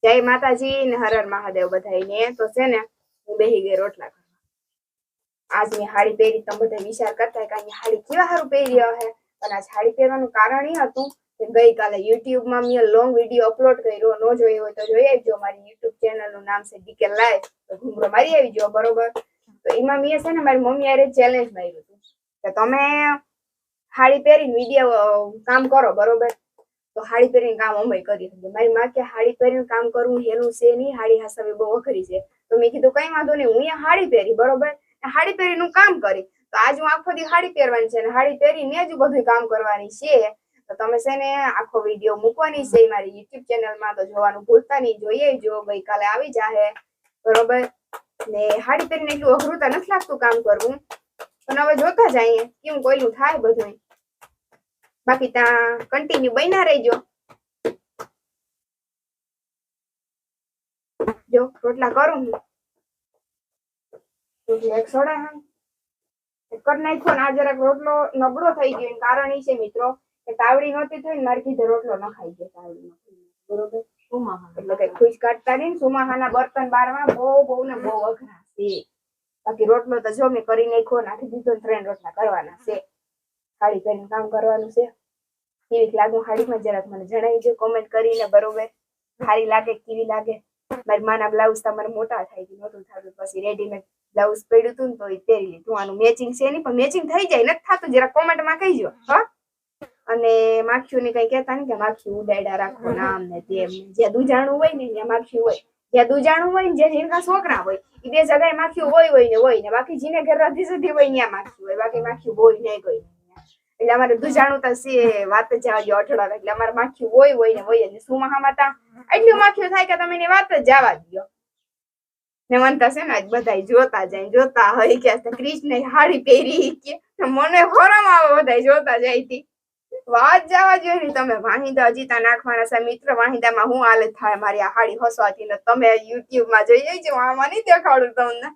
જય માતાજી ને હર હર મહાદેવ બધાઈને. તો છે ને હું બેહી ગઈ રોટલા કરવા. આજ મેં હાડી પહેરી. તમે બધા વિચાર કરતા કે આ હાડી કેવા હારું પહેરી હશે, પણ આ હાડી પહેરવાનું કારણ એ હતું કે ગઈકાલે યુટ્યુબ માં મેં લોંગ વિડીયો અપલોડ કર્યો. ન જોયો હોય તો જોઈ આવજો. મારી યુટ્યુબ ચેનલ નું નામ છે ડીકે લાઈવ. તો ઘૂમરો મારી આવજો બરોબર. તો એમાં મેં છે ને મારી મમ્મી હારે ચેલેન્જ માર્યું હતું કે તમે હાડી પહેરીને વિડીયો કામ કરો બરોબર. તો હાડી પહેરીને કામ અમે કરી શકીએ. મારી માં કે હાડી પહેરીને કામ કરવું હેલું છે નહીં, હાડી હાસવી બહુ અઘરી છે. તો મેં કીધું કઈ વાંધો નહીં, હું અહીંયા હાડી પહેરી બરોબર, હાડી પહેરીનું કામ કરી. તો આજ હું આખો દી હાડી પહેરવાની છે અને હાડી પહેરીને જ બધું કામ કરવાની છે. તો તમે છે ને આખો વિડીયો મૂકવાની છે મારી યુટ્યુબ ચેનલમાં. તો જોવાનું ભૂલતા નહીં, જોઈએ જો ગઈકાલે આવી જાહે બરોબર. ને હાડી પહેરીને એટલું અઘરું તો નથી લાગતું કામ કરવું, પણ હવે જોતા જઈએ કેવું કોઈનું થાય બધું. બાકી ત્યાં કન્ટિન્યુ બન્યા રહેજો. જો રોટલા કરું હું. એક સોડા હા કરી નાખ્યો ને આ જરાક રોટલો નબળો થઈ ગયો. કારણ એ છે મિત્રો કે તાવડી નહોતી થઈ ને મારે કીધે રોટલો ન ખાઈ ગયો તાવડીમાં બરોબર. એટલે કઈ ખુશ કાઢતા નહીં. સુમાહાના બર્તન બારમાં બહુ ને બહુ અઘરા છે. બાકી રોટલો તો જો મેં કરી નાખ્યો, નાખી દીધો. 3 રોટલા કરવાના છે. હાડી પહેરીને કામ કરવાનું છે. કેવી લાગુ હાડીમાં જરાક મને જણાવી દો કોમેન્ટ કરીને બરોબર. સારી લાગે કેવી લાગે. મારી માના બ્લાઉઝ તમારે મોટા થાય છે, નહોતું થતું. પછી રેડીમેડ બ્લાઉઝ પડ્યું હતું ને તો એ પહેરી લીધું. આનું મેચિંગ છે નહીં, પણ મેચિંગ થઈ જાય. નથી થતું જરા કોમેન્ટમાં કહીજો હા. અને માખીઓ ને કઈ કહેતા નહીં કે માખી ઉડાડ્યા રાખો નામ ને તેમ. જ્યાં દુજાણું હોય ને ત્યાં માખી હોય, જ્યાં દુજાણું હોય ને જ્યાં જીનકા છોકરા હોય એ બે જગ્યાએ માખી હોય ને બાકી જીને ઘર રાધી સુધી હોય ત્યાં માખી હોય. બાકી માખી હોય નહીં કોઈ. એટલે અમારે દુજાણું તો છે વાત જ જવા દો અઠવાડિયા. એટલે અમારે માખી હોય ને હોય જ. સુમાહામાં તા એટલી માખીઓ થાય કે તમે એની વાત જ જવા દો. ને મનતા છે ને આજ બધા જોતા જાય, જોતા હોય કે કૃષ્ણ હાડી પહેરી કે મને હરમ આવે બધા જોતા જાય થી. વાત જવા જોઈએ ને તમે. વાહિંદા હજીતા નાખવાના છે મિત્ર. વાહિંદામાં હું હાલત થાય મારી આ હાડી હસવાથી ને તમે યુટ્યુબ માં જોઈ જજો. આમાં નહીં દેખાડું તમને.